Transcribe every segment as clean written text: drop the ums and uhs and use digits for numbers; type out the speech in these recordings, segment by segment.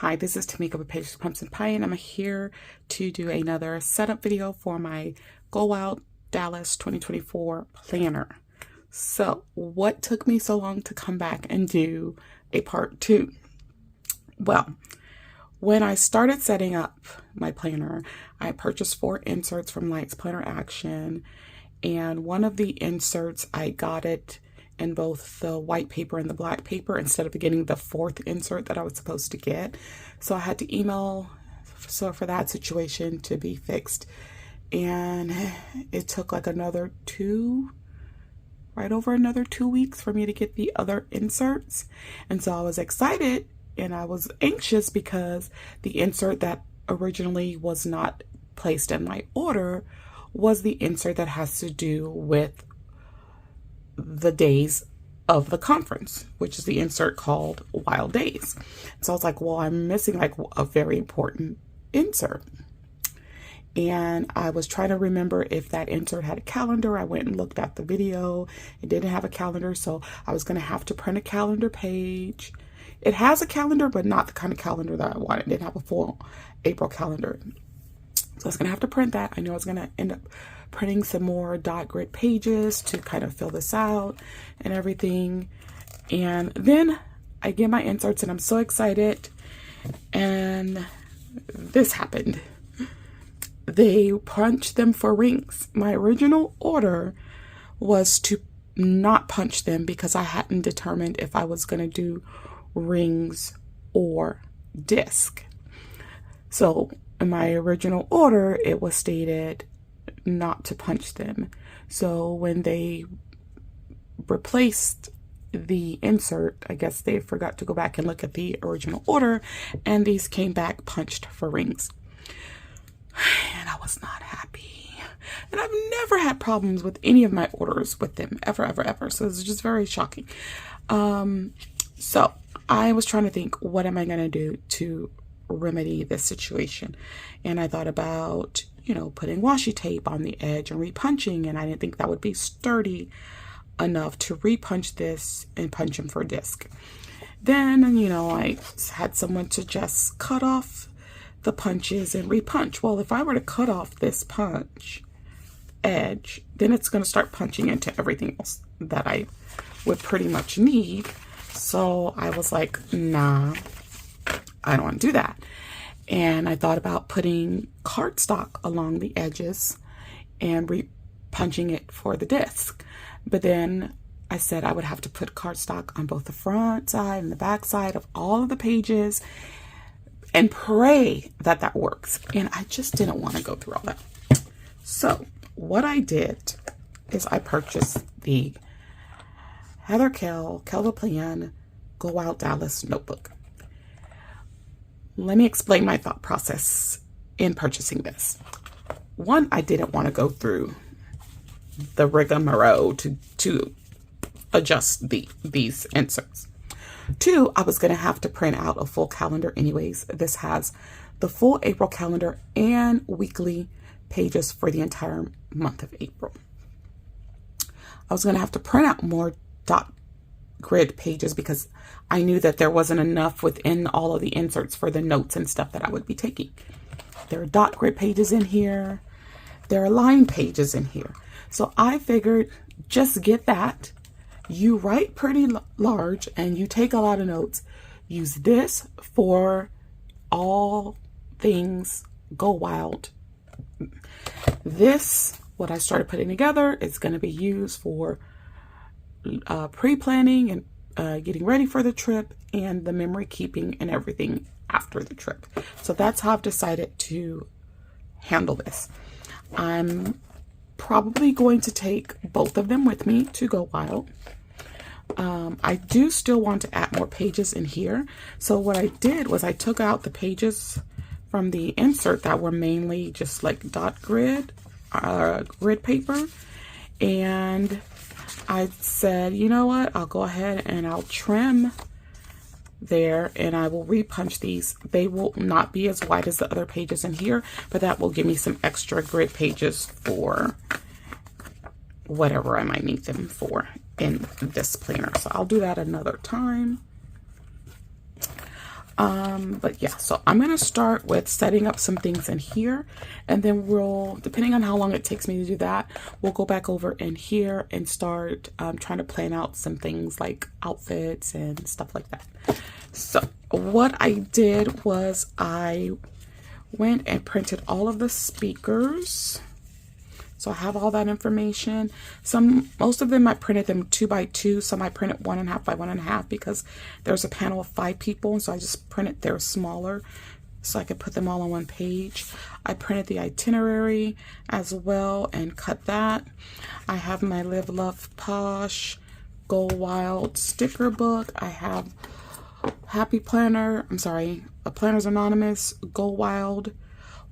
Hi, this is Tamika with Pages, Pumps, and Pie, and I'm here to do another setup video for my Go Wild Dallas 2024 planner. So, what took me so long to come back and do a part 2? Well, when I started setting up my planner, I purchased 4 inserts from Lights Planner Action, and one of the inserts, I got it in both the white paper and the black paper instead of getting the 4th insert that I was supposed to get. So I had to email for that situation to be fixed. And it took like right over another 2 weeks for me to get the other inserts. And so I was excited and I was anxious because the insert that originally was not placed in my order was the insert that has to do with the days of the conference, which is the insert called Wild Days. So I was like, well, I'm missing like a very important insert. And I was trying to remember if that insert had a calendar. I went and looked at the video. It didn't have a calendar, so I was going to have to print a calendar page. It has a calendar, but not the kind of calendar that I wanted. It didn't have a full April calendar. So I was going to have to print that. I knew I was going to end up printing some more dot grid pages to kind of fill this out and everything. And then I get my inserts and I'm so excited. And this happened. They punched them for rings. My original order was to not punch them because I hadn't determined if I was going to do rings or disc. So in my original order, it was stated not to punch them. So when they replaced the insert, I guess they forgot to go back and look at the original order, and these came back punched for rings. And I was not happy. And I've never had problems with any of my orders with them, ever. So it's just very shocking. So I was trying to think, what am I going to do to remedy this situation? And I thought about, putting washi tape on the edge and repunching, and I didn't think that would be sturdy enough to repunch this and punch them for a disc. Then, I had someone suggest cut off the punches and repunch. Well, if I were to cut off this punch edge, then it's going to start punching into everything else that I would pretty much need. So I was like, nah, I don't want to do that. And I thought about putting cardstock along the edges and punching it for the disc. But then I said I would have to put cardstock on both the front side and the back side of all of the pages and pray that that works. And I just didn't want to go through all that. So what I did is I purchased the Heather Kelva Plan Go Wild Dallas notebook. Let me explain my thought process in purchasing this. One, I didn't want to go through the rigmarole to adjust these inserts. 2, I was going to have to print out a full calendar anyways. This has the full April calendar and weekly pages for the entire month of April. I was going to have to print out more dot grid pages because I knew that there wasn't enough within all of the inserts for the notes and stuff that I would be taking. There are dot grid pages in here. There are line pages in here. So I figured just get that. You write pretty large and you take a lot of notes. Use this for all things Go Wild. This, what I started putting together, is going to be used for pre-planning and getting ready for the trip and the memory keeping and everything after the trip. So that's how I've decided to handle this. I'm probably going to take both of them with me to Go Wild. I do still want to add more pages in here. So what I did was I took out the pages from the insert that were mainly just like dot grid, grid paper. And I said, you know what, I'll go ahead and I'll trim there and I will repunch these. They will not be as wide as the other pages in here, but that will give me some extra grid pages for whatever I might need them for in this planner. So I'll do that another time. But yeah, so I'm going to start with setting up some things in here, and then we'll, depending on how long it takes me to do that, we'll go back over in here and start trying to plan out some things like outfits and stuff like that. So what I did was I went and printed all of the speakers. So I have all that information. Most of them I printed them 2 by 2. Some I printed 1.5 by 1.5 because there's a panel of 5 people. So I just printed theirs smaller so I could put them all on one page. I printed the itinerary as well and cut that. I have my Live Love Posh Go Wild sticker book. I have Happy Planner, a Planners Anonymous Go Wild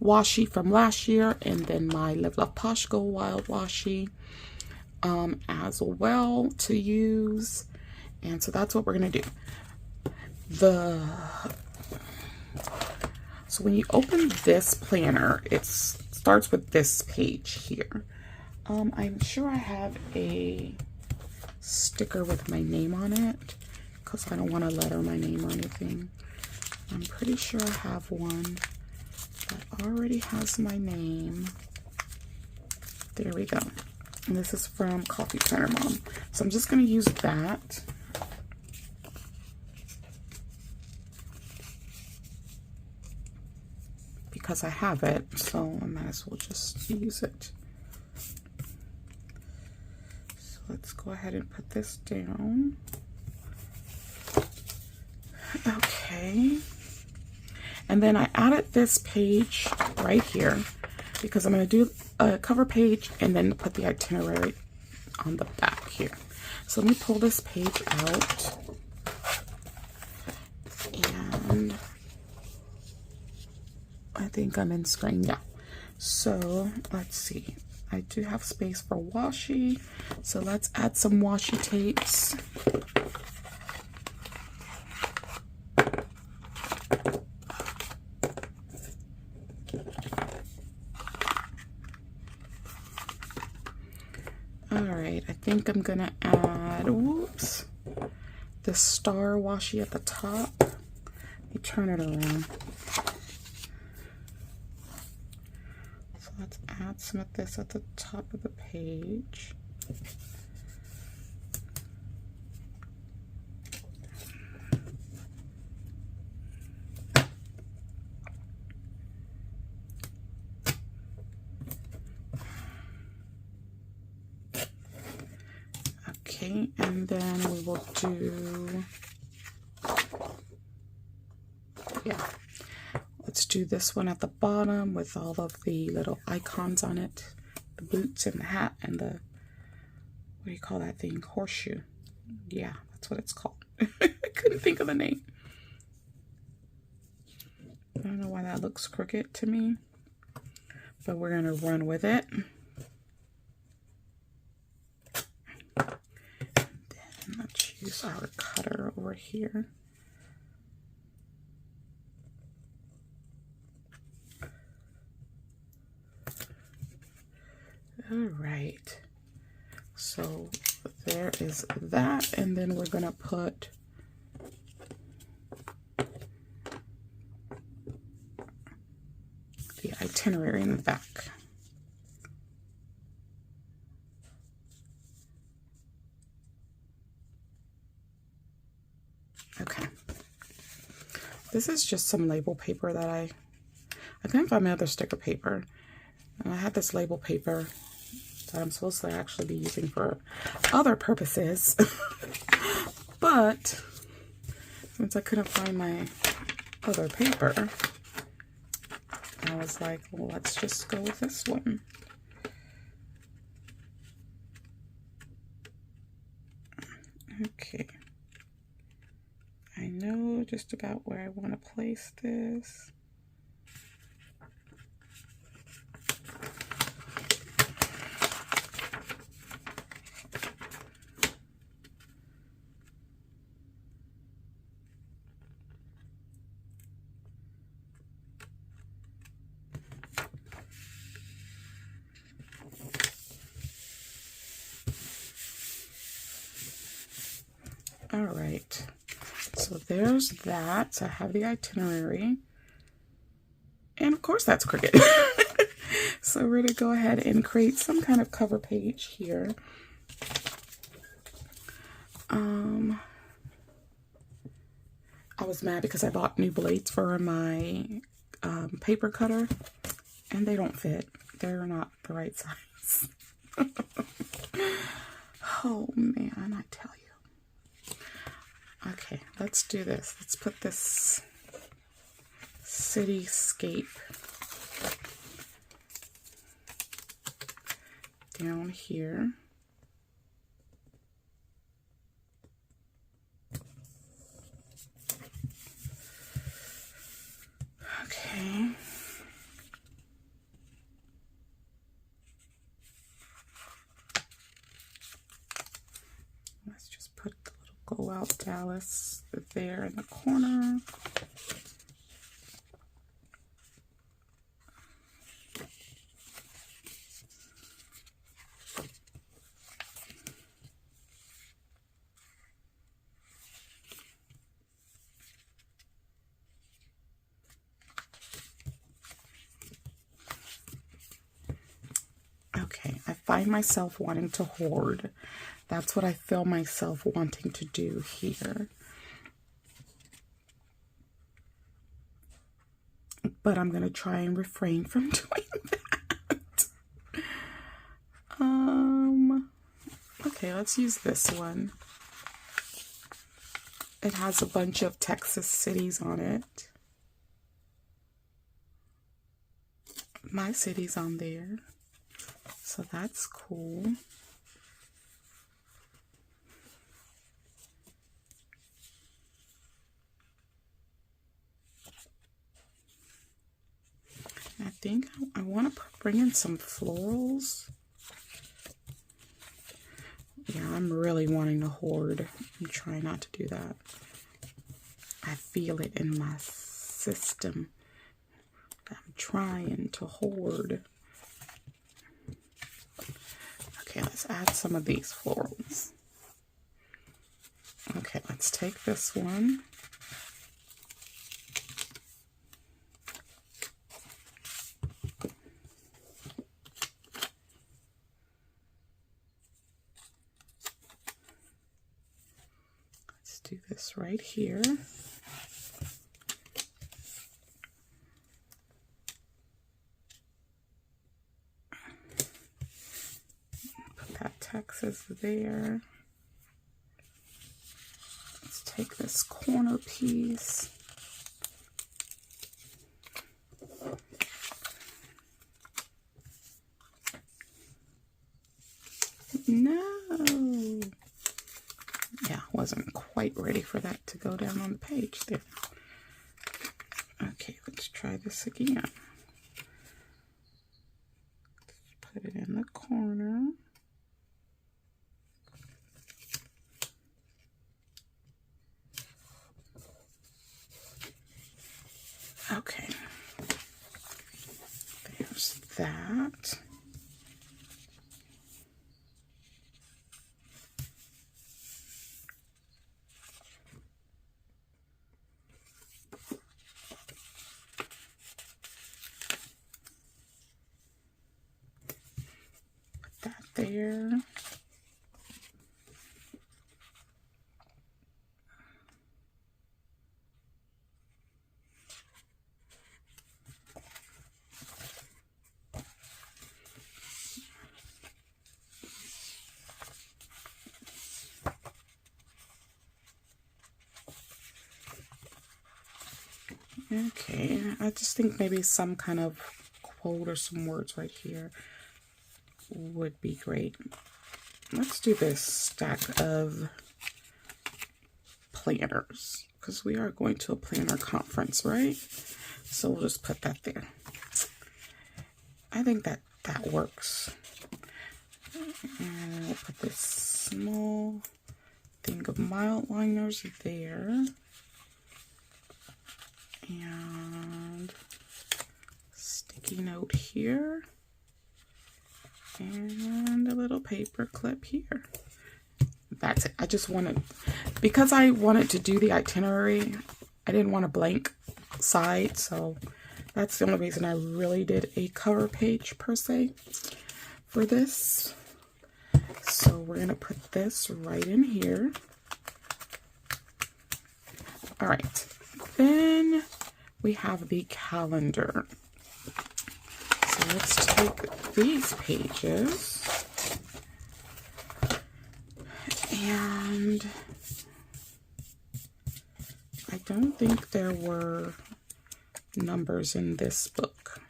washi from last year, and then my Live Love Posh Go Wild washi as well to use. And so that's what we're gonna do. So when you open this planner, it starts with this page here. I'm sure I have a sticker with my name on it because I don't want to letter my name or anything. I'm pretty sure I have one that already has my name. There we go. And this is from Coffee Planner Mom. So I'm just going to use that. Because I have it, so I might as well just use it. So let's go ahead and put this down. Okay. And then I added this page right here because I'm going to do a cover page and then put the itinerary on the back here. So let me pull this page out. And I think I'm in screen, yeah. So let's see. I do have space for washi. So let's add some washi tapes. Alright, I think I'm gonna add, whoops, the star washi at the top. Let me turn it around. So let's add some of this at the top of the page. Okay, and then we will do, let's do this one at the bottom with all of the little icons on it. The boots and the hat and the, what do you call that thing? Horseshoe. Yeah, that's what it's called. I couldn't think of the name. I don't know why that looks crooked to me, but we're going to run with it. Let's use our cutter over here. All right, so there is that, and then we're gonna put the itinerary in the back. Okay, this is just some label paper that I couldn't find my other sticker paper, and I had this label paper that I'm supposed to actually be using for other purposes. But since I couldn't find my other paper, I was like, well, let's just go with this one. Okay. I know just about where I want to place this. All right. So there's that. So I have the itinerary. And of course that's crooked. So we're going to go ahead and create some kind of cover page here. I was mad because I bought new blades for my paper cutter and they don't fit. They're not the right size. Oh man, I tell you. Okay, let's do this. Let's put this cityscape down here. Okay. Let's just put the little Go Out Dallas there in the corner. Okay, I find myself wanting to hoard. That's what I feel myself wanting to do here. But I'm going to try and refrain from doing that. Okay, let's use this one. It has a bunch of Texas cities on it. My city's on there. So that's cool. I think I want to bring in some florals. Yeah, I'm really wanting to hoard. I'm trying not to do that. I feel it in my system. I'm trying to hoard. Okay, let's add some of these florals. Okay, let's take this one. Let's do this right here. Put that Texas there. Let's take this corner piece. No. Yeah, wasn't quite ready for that to go down on the page there. Okay, let's try this again. Put it in the corner. Okay. There's that. There. Okay, I just think maybe some kind of quote or some words right here would be great. Let's do this stack of planners because we are going to a planner conference, right? So we'll just put that there. I think that works. And we'll put this small thing of mild liners there. And sticky note here. And a little paper clip here. that's it. I just wanted, because I wanted to do the itinerary, I didn't want a blank side, so that's the only reason I really did a cover page per se for this. So we're going to put this right in here. All right, then we have the calendar. So let's take these pages and I don't think there were numbers in this book.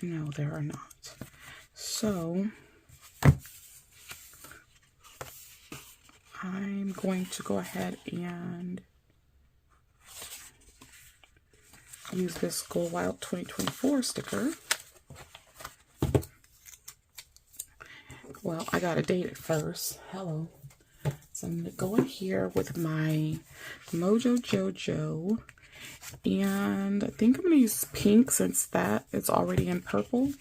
No, there are not. So I'm going to go ahead and use this Go Wild 2024 sticker. Well, I gotta date it first. Hello. So I'm gonna go in here with my Mojo Jojo, and I think I'm gonna use pink since that is already in purple.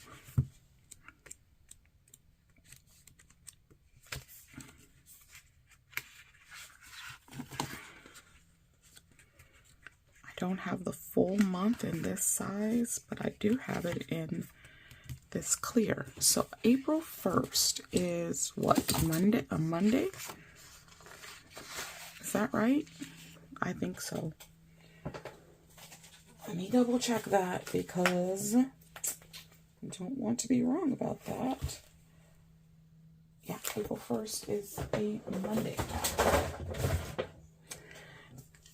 I don't have the full month in this size, but I do have it in this clear. So April 1st is what, Monday? A Monday? Is that right? I think so. Let me double check that because I don't want to be wrong about that. Yeah, April 1st is a Monday.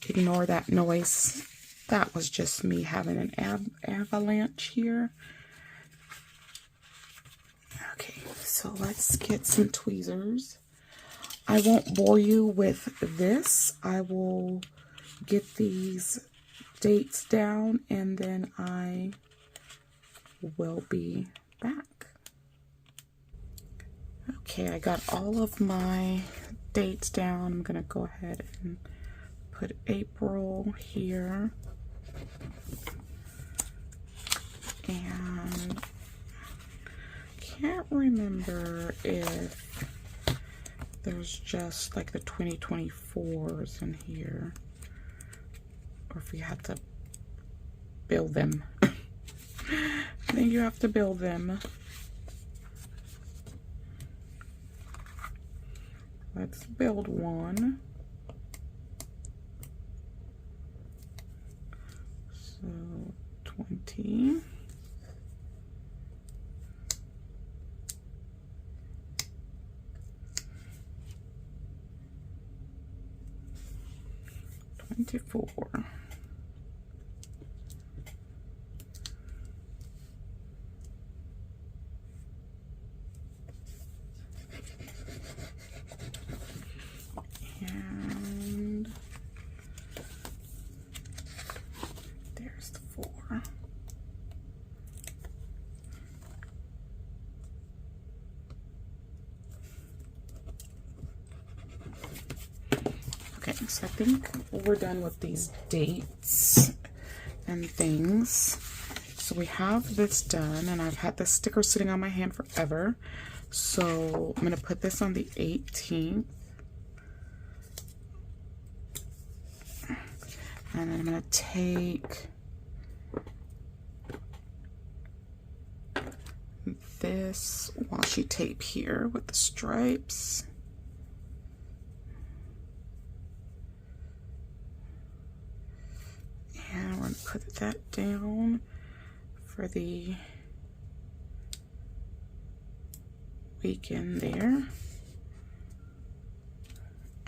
Ignore that noise. That was just me having an avalanche here. Okay, so let's get some tweezers. I won't bore you with this. I will get these dates down and then I will be back. Okay, I got all of my dates down. I'm gonna go ahead and put April here. And can't remember if there's just like the 2024s in here or if you have to build them. I think you have to build them. Let's build one. So 20. $24. And there's the 4. Okay, so I think we're done with these dates and things. So we have this done, and I've had this sticker sitting on my hand forever. So I'm going to put this on the 18th. And then I'm going to take this washi tape here with the stripes. And we're going to put that down for the weekend there.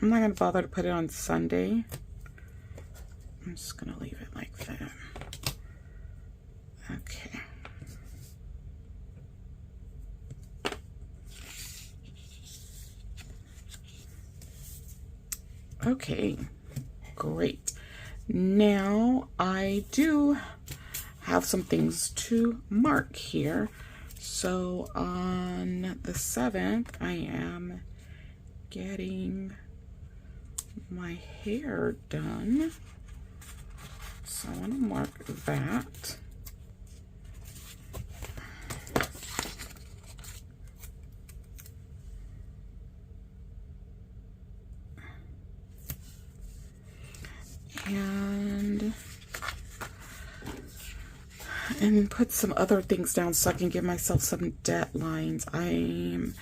I'm not going to bother to put it on Sunday. I'm just going to leave it like that. Okay. Okay, great. Now I do have some things to mark here. So on the 7th, I am getting my hair done. So I want to mark that. and put some other things down so I can give myself some deadlines. I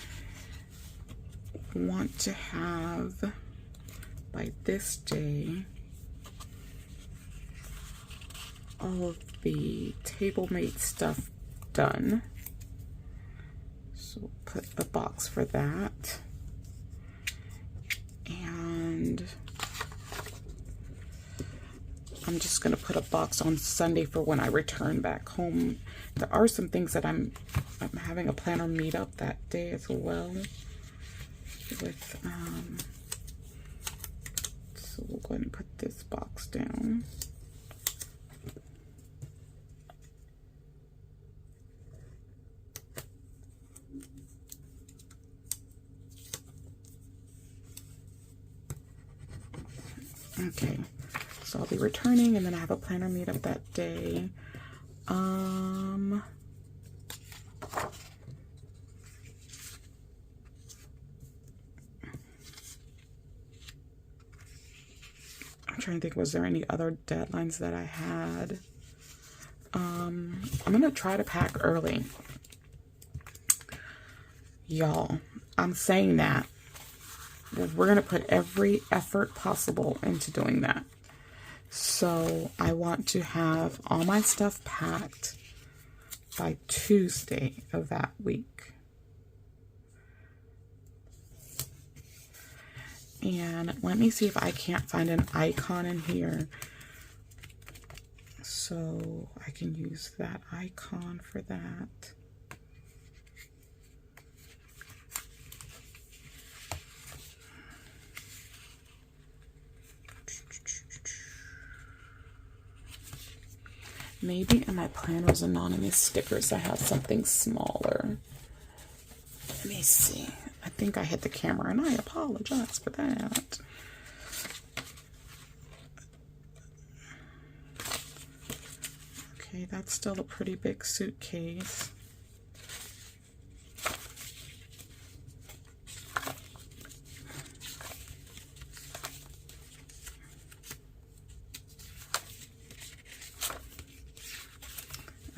want to have by this day all of the table mate stuff done. So we'll put a box for that. And I'm just going to put a box on Sunday for when I return back home. There are some things that I'm having a planner meetup that day as well. With so we'll go ahead and put this box down. Okay, so I'll be returning, and then I have a planner meetup that day. I'm trying to think, was there any other deadlines that I had? I'm gonna try to pack early. Y'all, I'm saying that. We're going to put every effort possible into doing that. So I want to have all my stuff packed by Tuesday of that week. And let me see if I can't find an icon in here so I can use that icon for that. Maybe in my Planners Anonymous stickers I have something smaller. Let me see. I think I hit the camera and I apologize for that. Okay, that's still a pretty big suitcase.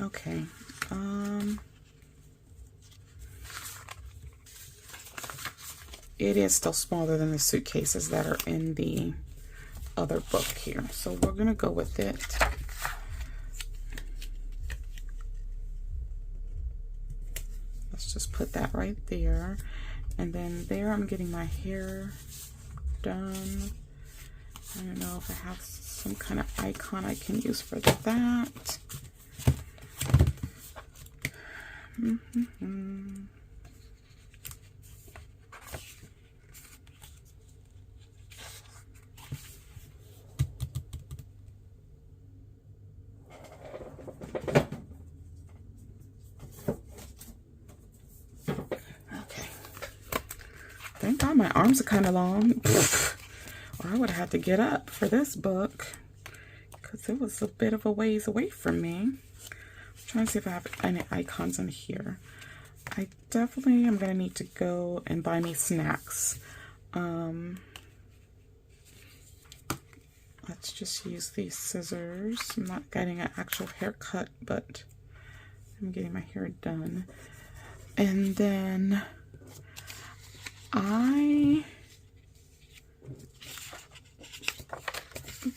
Okay, it is still smaller than the suitcases that are in the other book here, so we're gonna go with it. Let's just put that right there, and then there I'm getting my hair done. I don't know if I have some kind of icon I can use for that. Okay. Thank God my arms are kind of long. Or I would have had to get up for this book because it was a bit of a ways away from me. Trying to see if I have any icons on here. I definitely am going to need to go and buy me snacks. Let's just use these scissors. I'm not getting an actual haircut, but I'm getting my hair done. And then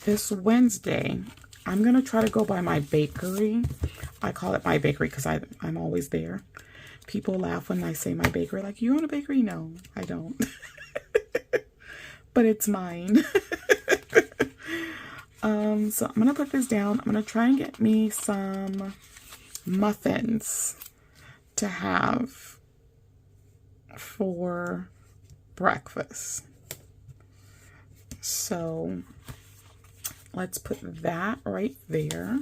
this Wednesday, I'm going to try to go by my bakery. I call it my bakery because I'm always there. People laugh when I say my bakery. Like, you own a bakery? No, I don't. But it's mine. So I'm going to put this down. I'm going to try and get me some muffins to have for breakfast. So let's put that right there.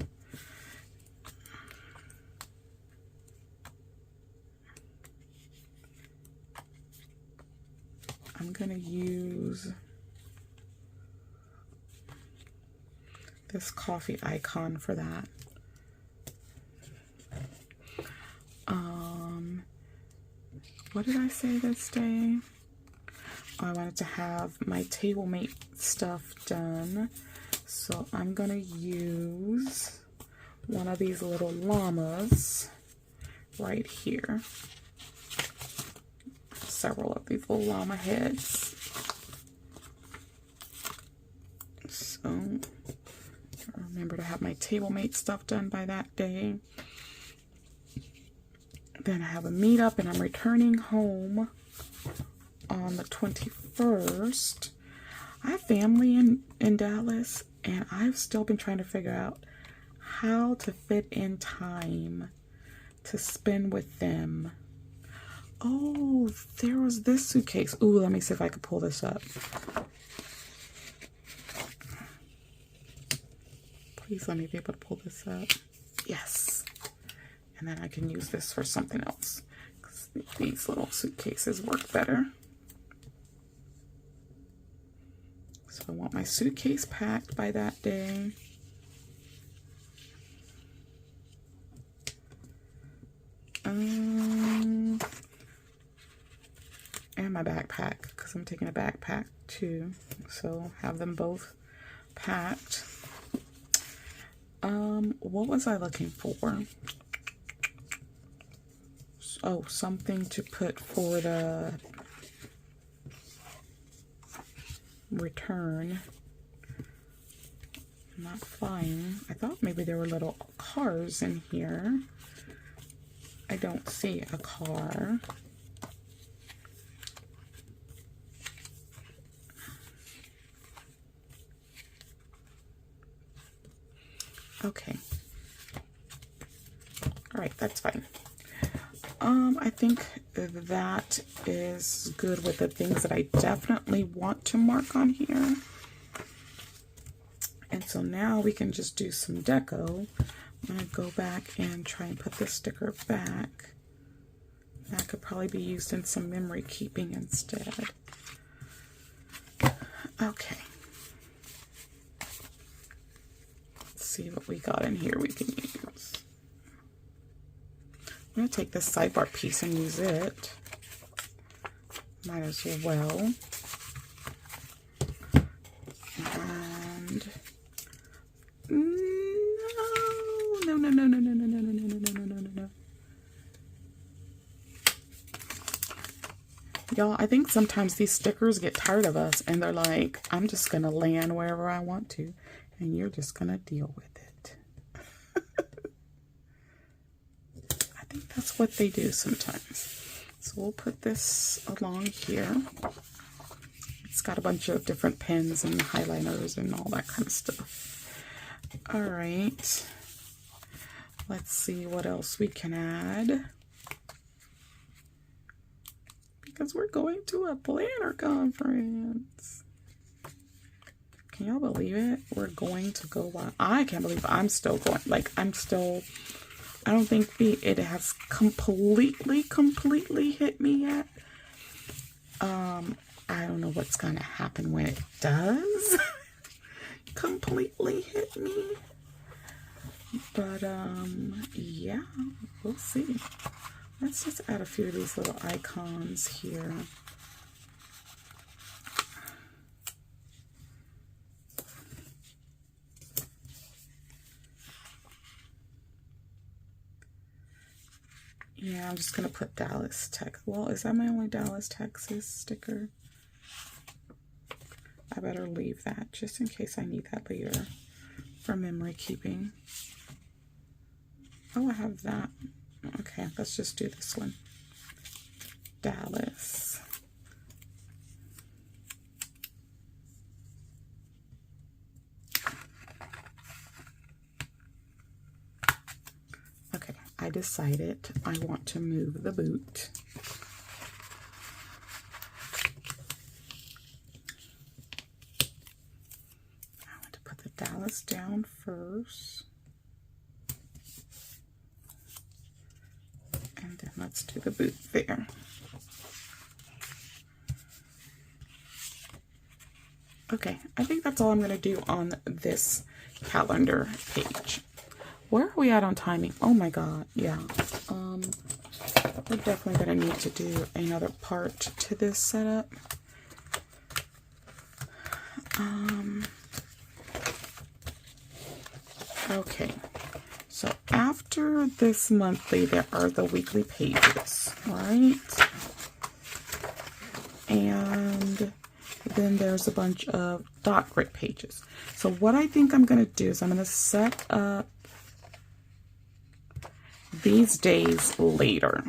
I'm going to use this coffee icon for that. What did I say this day? Oh, I wanted to have my table mate stuff done. So I'm gonna use one of these little llamas right here. Several of these little llama heads. So remember to have my table mate stuff done by that day. Then I have a meetup and I'm returning home on the 21st. I have family in Dallas and I've still been trying to figure out how to fit in time to spend with them. Oh, there was this suitcase. Ooh, let me see if I can pull this up. Please let me be able to pull this up. Yes. And then I can use this for something else, because these little suitcases work better. So I want my suitcase packed by that day. And my backpack, because I'm taking a backpack too. So have them both packed. What was I looking for? Oh, something to put for the return. I'm not flying. I thought maybe there were little cars in here. I don't see a car. Okay. All right, that's fine. I think that is good with the things that I definitely want to mark on here. And so now we can just do some deco. I'm gonna go back and try and put this sticker back. That could probably be used in some memory keeping instead. Okay. Let's see what we got in here we can use. I'm going to take this sidebar piece and use it. Might as well. And no. Y'all, I think sometimes these stickers get tired of us and they're like, I'm just going to land wherever I want to, and you're just going to deal with it. I think that's what they do sometimes. So we'll put this along here. It's got a bunch of different pens and highlighters and all that kind of stuff. All right. Let's see what else we can add. Because we're going to a planner conference. Can y'all believe it? We're going to go. I can't believe I'm still going. Like, I don't think it has completely hit me yet. I don't know what's going to happen when it does completely hit me. But, yeah, we'll see. Let's just add a few of these little icons here. Yeah, I'm just going to put Dallas, Texas. Well, is that my only Dallas, Texas sticker? I better leave that just in case I need that later for memory keeping. Oh, I have that. Okay, let's just do this one. Dallas. Okay, I decided I want to move the boot. I want to put the Dallas down first. And then let's do the boot there. Okay, I think that's all I'm going to do on this calendar page. Where are we at on timing? Oh my god, yeah. We're definitely going to need to do another part to this setup. Okay, so after this monthly, there are the weekly pages, right? And then there's a bunch of dot grid pages. So what I think I'm going to do is I'm going to set up these days later.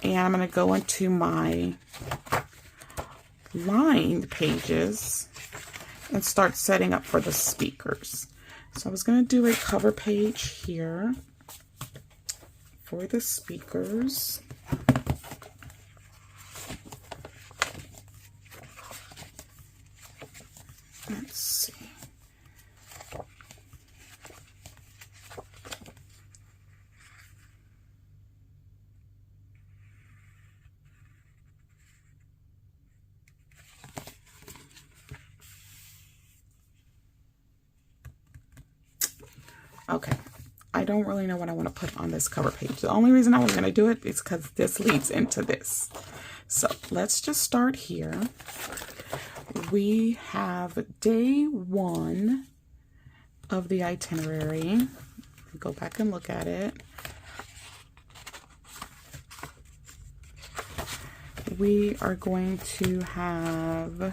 And I'm going to go into my lined pages and start setting up for the speakers. So I was going to do a cover page here for the speakers. Let's see. Okay, I don't really know what I want to put on this cover page. The only reason I was going to do it is because this leads into this. So let's just start here. We have day 1 of the itinerary. Go back and look at it. We are going to have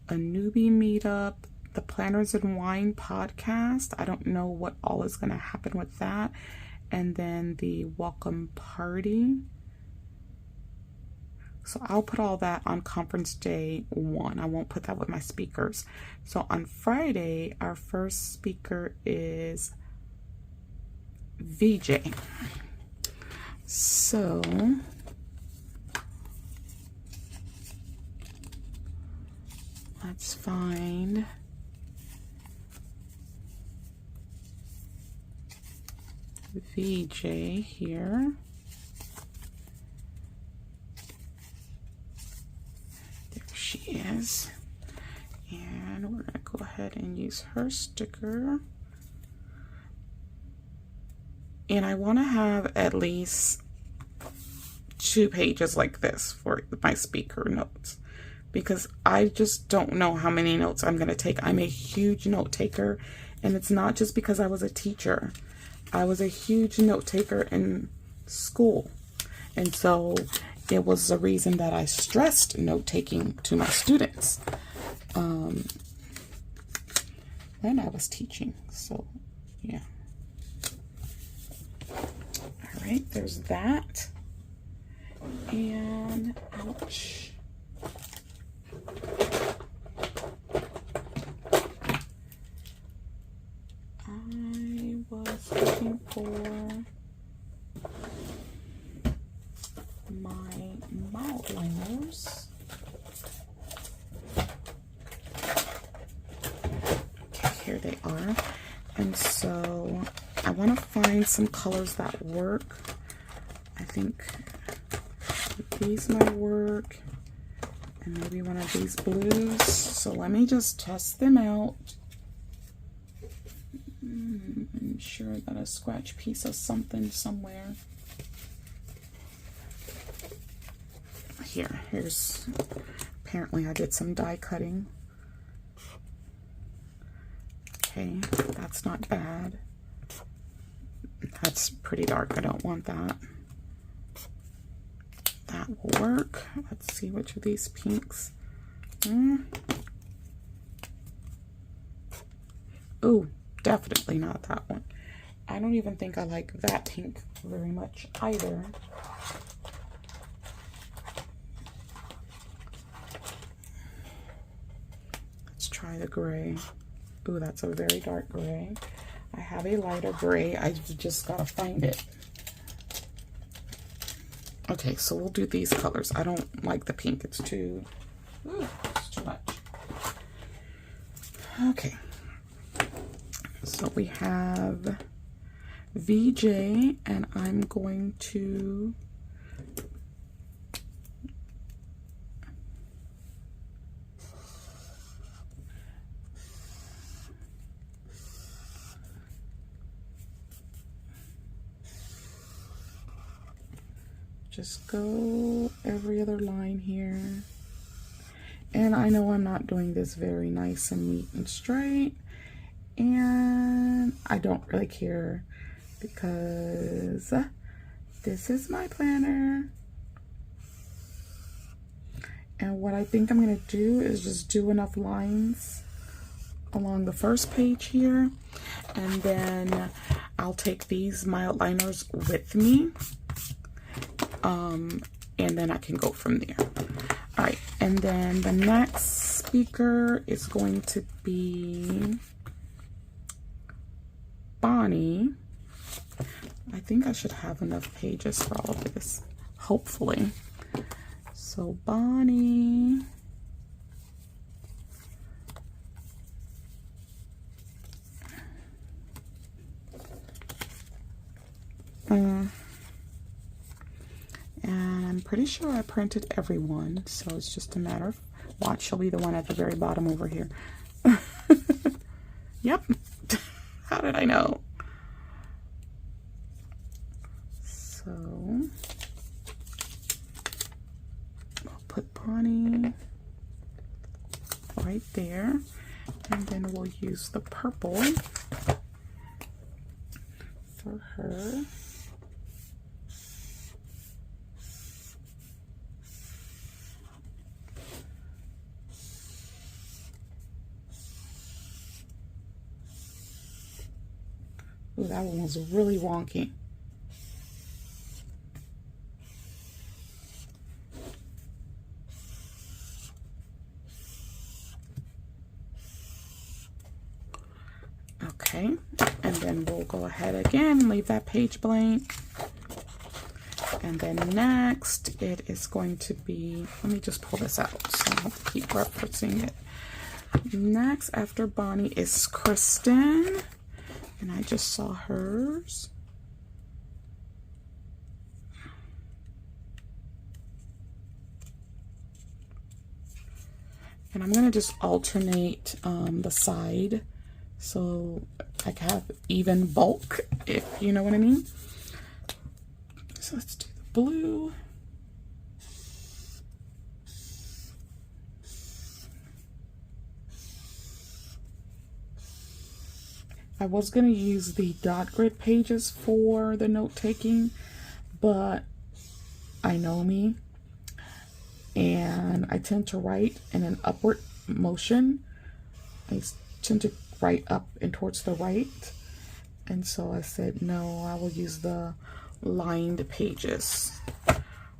a newbie meetup, the Planners and Wine podcast. I don't know what all is going to happen with that. And then the welcome party. So I'll put all that on conference day 1. I won't put that with my speakers. So on Friday, our first speaker is VJ. So let's find VJ here. There she is. And we're going to go ahead and use her sticker. And I want to have at least 2 pages like this for my speaker notes, because I just don't know how many notes I'm going to take. I'm a huge note taker, and it's not just because I was a teacher. I was a huge note taker in school, and so it was the reason that I stressed note taking to my students when I was teaching. So yeah. All right, there's that. And ouch. I was looking for my outliners. Okay, here they are. And so I want to find some colors that work. I think these might work, and maybe one of these blues. So let me just test them out. I'm sure I got a scratch piece of something somewhere. Here's, apparently I did some die cutting. Okay, that's not bad. That's pretty dark, I don't want that. That will work. Let's see which of these pinks. Oh, definitely not that one. I don't even think I like that pink very much either. Let's try the gray. Ooh, that's a very dark gray. I have a lighter gray. I've just got to find it. Okay, so we'll do these colors. I don't like the pink. It's too much. Okay. So we have VJ, and I'm going to just go every other line here. And I know I'm not doing this very nice and neat and straight. And I don't really care because this is my planner. And what I think I'm going to do is just do enough lines along the first page here. And then I'll take these my outliners with me. And then I can go from there. All right. And then the next speaker is going to be Bonnie. I think I should have enough pages for all of this, hopefully. So Bonnie. And I'm pretty sure I printed everyone, so it's just a matter of, watch, she'll be the one at the very bottom over here. Yep. How did I know? So I'll put Bonnie right there, and then we'll use the purple for her. Ooh, that one was really wonky. Okay, and then we'll go ahead again and leave that page blank. And then next it is going to be, let me just pull this out so I don't have to keep referencing it. Next after Bonnie is Kristen. And I just saw hers. And I'm going to just alternate the side so I can have even bulk, if you know what I mean. So let's do the blue. I was going to use the dot grid pages for the note taking, but I know me and I tend to write in an upward motion. I tend to write up and towards the right, and so I said no, I will use the lined pages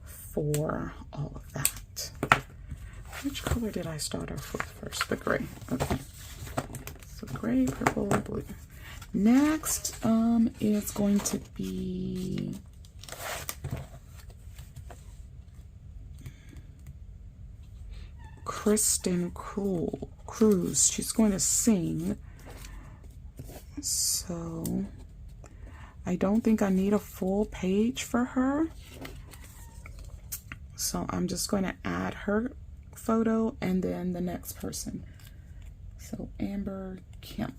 for all of that. Which color did I start off with first? The gray. Okay, so gray, purple, and blue. Next is going to be Kristen Cruz. She's going to sing. So I don't think I need a full page for her. So I'm just going to add her photo and then the next person. So Amber Kemp.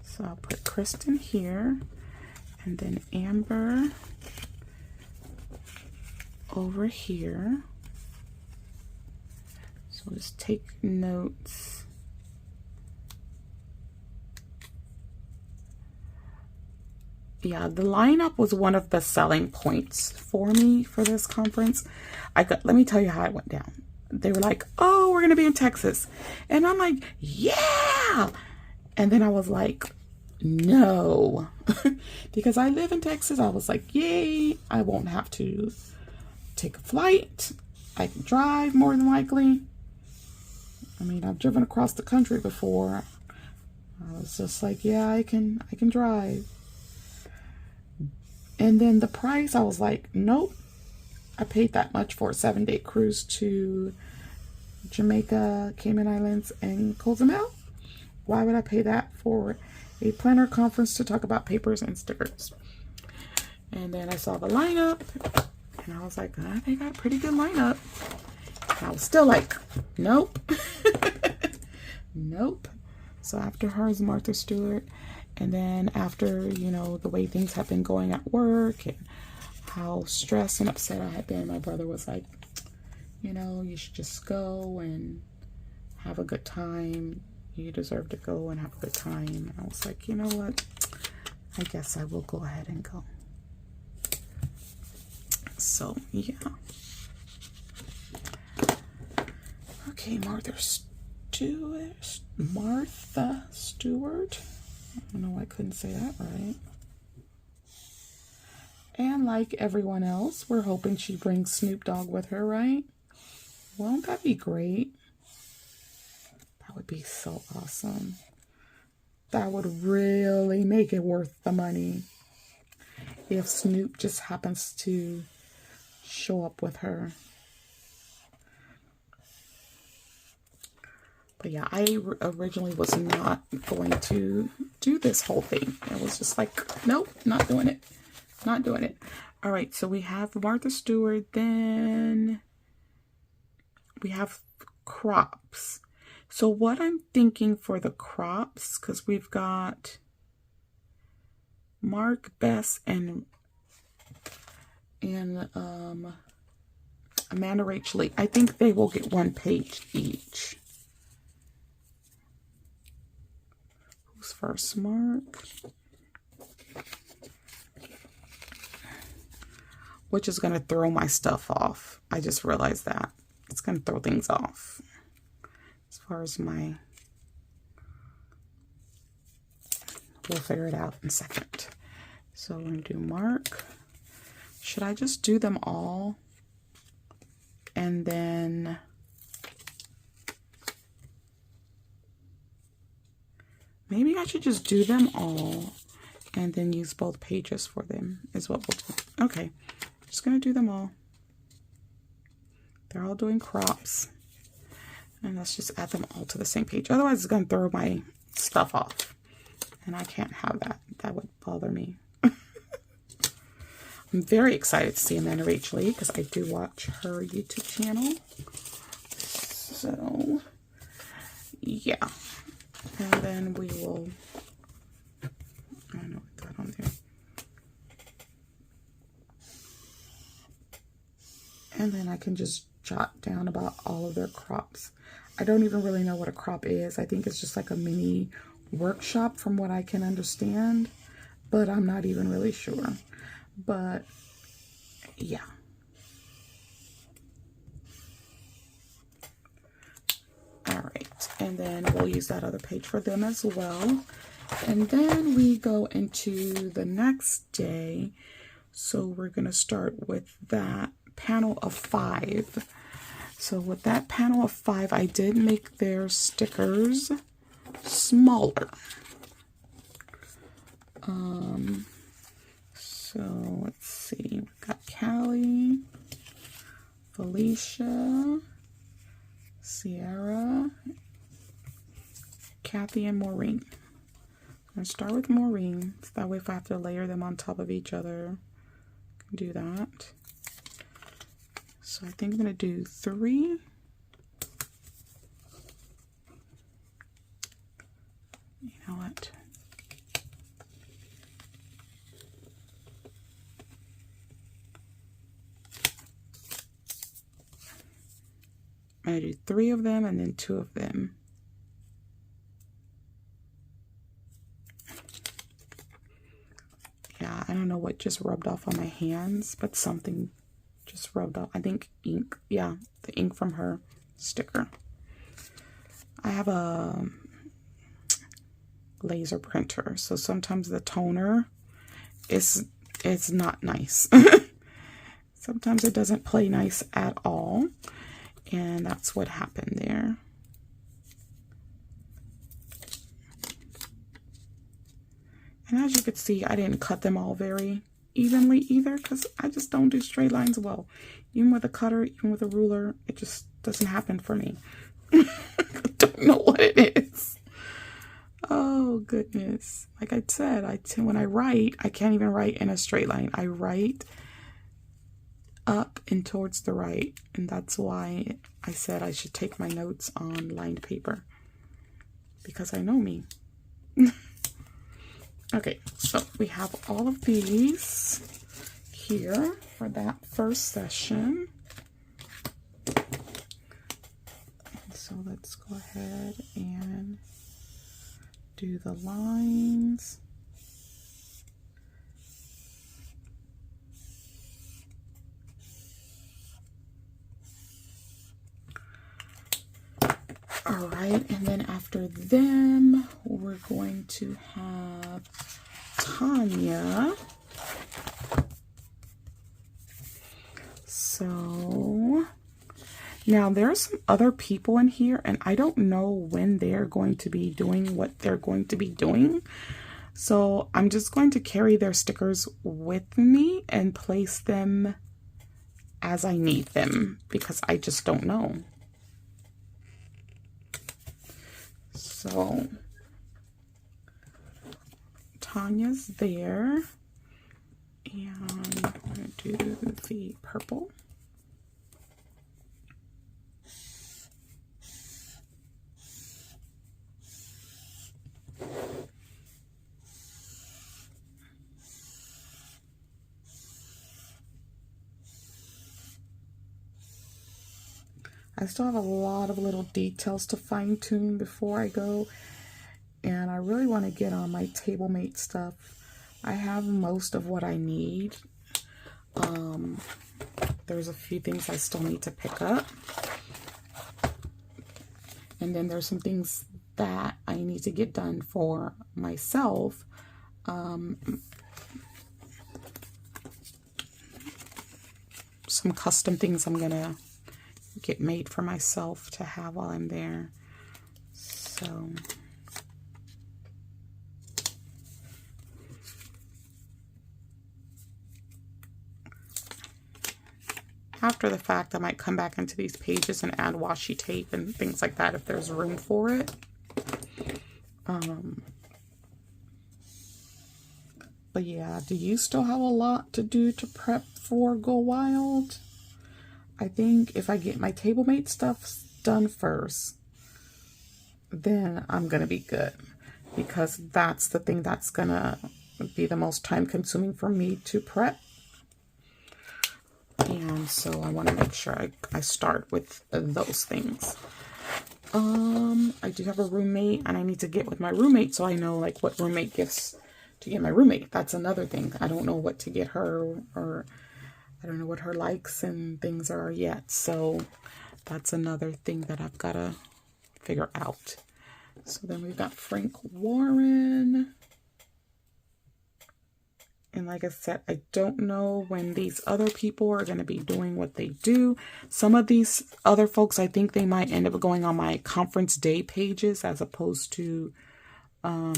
So I'll put Kristen here, and then Amber over here. So just take notes. Yeah, the lineup was one of the selling points for me for this conference. Let me tell you how it went down. They were like, oh, we're going to be in Texas. And I'm like, yeah. And then I was like, no, because I live in Texas. I was like, yay, I won't have to take a flight. I can drive more than likely. I mean, I've driven across the country before. I was just like, yeah, I can drive. And then the price, I was like, nope. I paid that much for a 7-day cruise to Jamaica, Cayman Islands, and Cozumel. Why would I pay that for a planner conference to talk about papers and stickers? And then I saw the lineup, and I was like, they got a pretty good lineup. And I was still like, nope. Nope. So after her is Martha Stewart. And then after, you know, the way things have been going at work and how stressed and upset I had been. My brother was like, you know, you should just go and have a good time. You deserve to go and have a good time. And I was like, you know what? I guess I will go ahead and go. So, yeah. Okay, Martha Stewart. I don't know why I couldn't say that right. And like everyone else, we're hoping she brings Snoop Dogg with her, right? Won't that be great? That would be so awesome. That would really make it worth the money if Snoop just happens to show up with her. But yeah, I originally was not going to do this whole thing. I was just like, nope, not doing it. Not doing it. All right, so we have Martha Stewart. Then we have crops. So what I'm thinking for the crops, because we've got Mark, Bess, and Amanda Rachel Lee. I think they will get 1 page each. Who's first? Mark. Which is going to throw my stuff off. I just realized that. It's going to throw things off. As far as my... We'll figure it out in a second. So we're going to do Mark. Should I just do them all? And then... Maybe I should just do them all and then use both pages for them is what we'll do. Okay, just going to do them all. They're all doing crops. And let's just add them all to the same page. Otherwise, it's going to throw my stuff off. And I can't have that. That would bother me. I'm very excited to see Amanda Rachel Lee because I do watch her YouTube channel. So, yeah. And then we will, I don't know what that on there. And then I can just jot down about all of their crops. I don't even really know what a crop is. I think it's just like a mini workshop from what I can understand, but I'm not even really sure. But yeah. All right. And then we'll use that other page for them as well. And then we go into the next day. So we're going to start with that panel of 5. So with that panel of 5, I did make their stickers smaller. So let's see. We've got Callie, Felicia, Sierra, Kathy, and Maureen. I'm going to start with Maureen. So that way if I have to layer them on top of each other, I can do that. So I think I'm going to do 3. You know what? I'm going to do 3 of them and then 2 of them. Yeah, I don't know what just rubbed off on my hands, but something just rubbed off. I think ink. Yeah, the ink from her sticker. I have a laser printer, so sometimes the toner is not nice. Sometimes it doesn't play nice at all, and that's what happened there. And as you could see, I didn't cut them all very evenly either, because I just don't do straight lines well. Even with a cutter, even with a ruler, it just doesn't happen for me. I don't know what it is. Oh, goodness. Like I said, when I write, I can't even write in a straight line. I write up and towards the right. And that's why I said I should take my notes on lined paper. Because I know me. Okay, so we have all of these here for that first session. So let's go ahead and do the lines. All right, and then after them, we're going to have Tanya. So now there's some other people in here, and I don't know when they're going to be doing what they're going to be doing. So I'm just going to carry their stickers with me and place them as I need them because I just don't know. So Tanya's there, and I'm going to do the purple. I still have a lot of little details to fine tune before I go, and I really want to get on my TableMate stuff. I have most of what I need. There's a few things I still need to pick up, and then there's some things that I need to get done for myself. Some custom things I'm gonna get made for myself to have while I'm there. So after the fact, I might come back into these pages and add washi tape and things like that if there's room for it. But yeah, do you still have a lot to do to prep for Go Wild? I think if I get my TableMate stuff done first, then I'm going to be good, because that's the thing that's going to be the most time consuming for me to prep. And so I want to make sure I start with those things. I do have a roommate, and I need to get with my roommate so I know like what roommate gifts to get my roommate. That's another thing. I don't know what to get her, or I don't know what her likes and things are yet. So that's another thing that I've got to figure out. So then we've got Frank Warren. And like I said, I don't know when these other people are going to be doing what they do. Some of these other folks, I think they might end up going on my conference day pages as opposed to my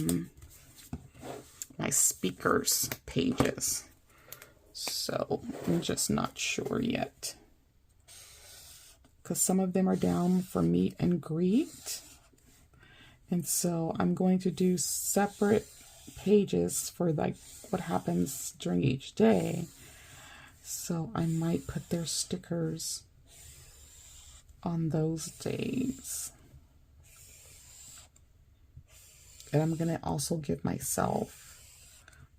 speakers pages. So I'm just not sure yet, because some of them are down for meet and greet. And so I'm going to do separate pages for like what happens during each day. So I might put their stickers on those days. And I'm going to also give myself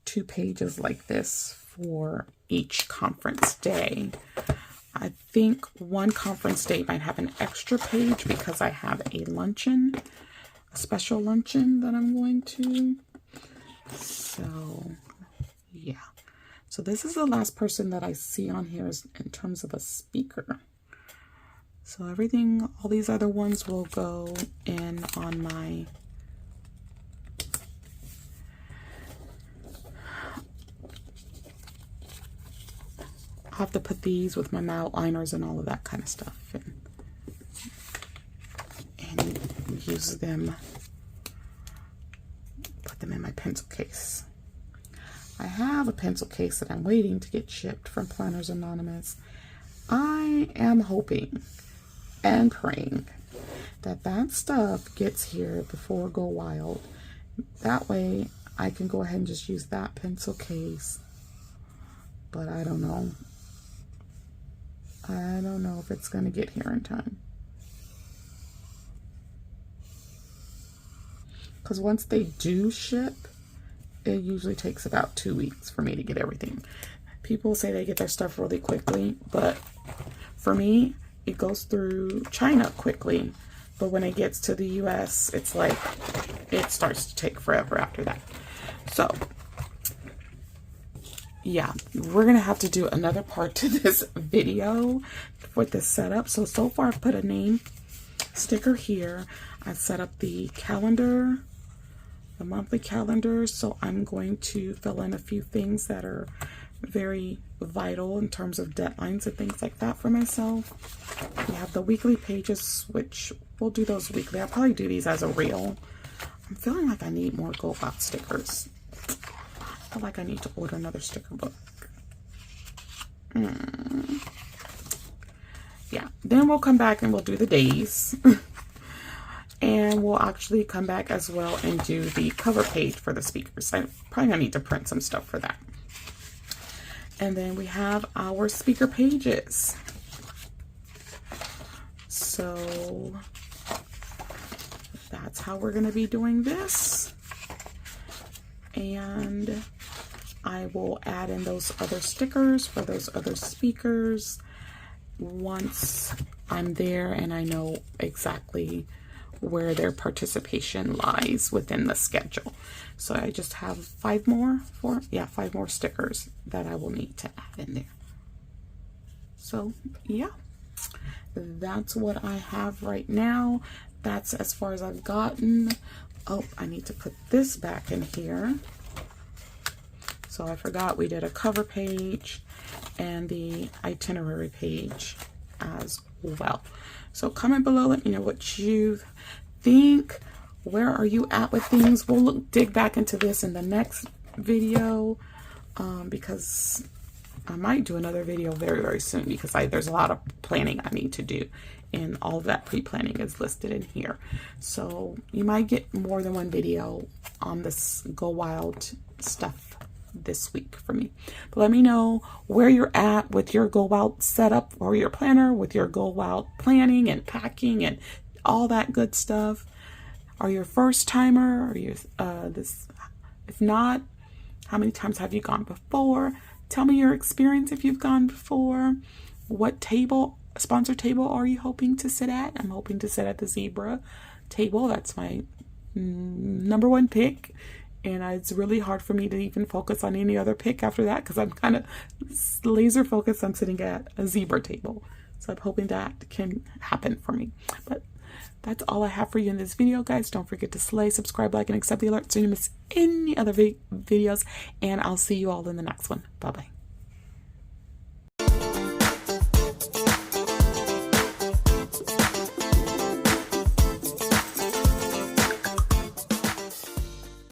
2 pages like this for each conference day. I think one conference day might have an extra page because I have a luncheon, a special luncheon that I'm going to. So yeah. So this is the last person that I see on here in terms of a speaker. So everything, all these other ones will go in on my I'll have to put these with my outliners and all of that kind of stuff, and use them, put them in my pencil case. I have a pencil case that I'm waiting to get shipped from Planners Anonymous. I am hoping and praying that that stuff gets here before Go Wild. That way I can go ahead and just use that pencil case. But I don't know. I don't know if it's going to get here in time. Because once they do ship, it usually takes about 2 weeks for me to get everything. people say they get their stuff really quickly, but for me, it goes through China quickly. But when it gets to the US, it's like, it starts to take forever after that. So, yeah, we're going to have to do another part to this video with this setup. So far I've put a name sticker here. I set up the calendar, the monthly calendar. So I'm going to fill in a few things that are very vital in terms of deadlines and things like that for myself. We have the weekly pages, which we'll do those weekly. I'll probably do these as a reel. I'm feeling like I need more Go Out stickers. I feel like I need to order another sticker book. Yeah, then we'll come back and we'll do the days. And we'll actually come back as well and do the cover page for the speakers. I'm probably gonna need to print some stuff for that. And then we have our speaker pages. So that's how we're going to be doing this. And I will add in those other stickers for those other speakers once I'm there and I know exactly where their participation lies within the schedule. So I just have 5 more stickers that I will need to add in there. So yeah, that's what I have right now. That's as far as I've gotten. Oh, I need to put this back in here. So I forgot we did a cover page and the itinerary page as well. So comment below, let me know what you think. Where are you at with things? We'll dig back into this in the next video because I might do another video very, very soon because there's a lot of planning I need to do, and all of that pre-planning is listed in here. So you might get more than one video on this Go Wild stuff this week for me. But let me know where you're at with your Go Wild setup or your planner, with your Go Wild planning and packing and all that good stuff. Are you a first timer? Are you if not, how many times have you gone before? Tell me your experience if you've gone before. What table, sponsor table, are you hoping to sit at? I'm hoping to sit at the zebra table. That's my number one pick. And it's really hard for me to even focus on any other pick after that because I'm kind of laser focused on sitting at a zebra table. So I'm hoping that can happen for me. But that's all I have for you in this video, guys. Don't forget to slay, subscribe, like, and accept the alerts so you don't miss any other videos. And I'll see you all in the next one. Bye-bye.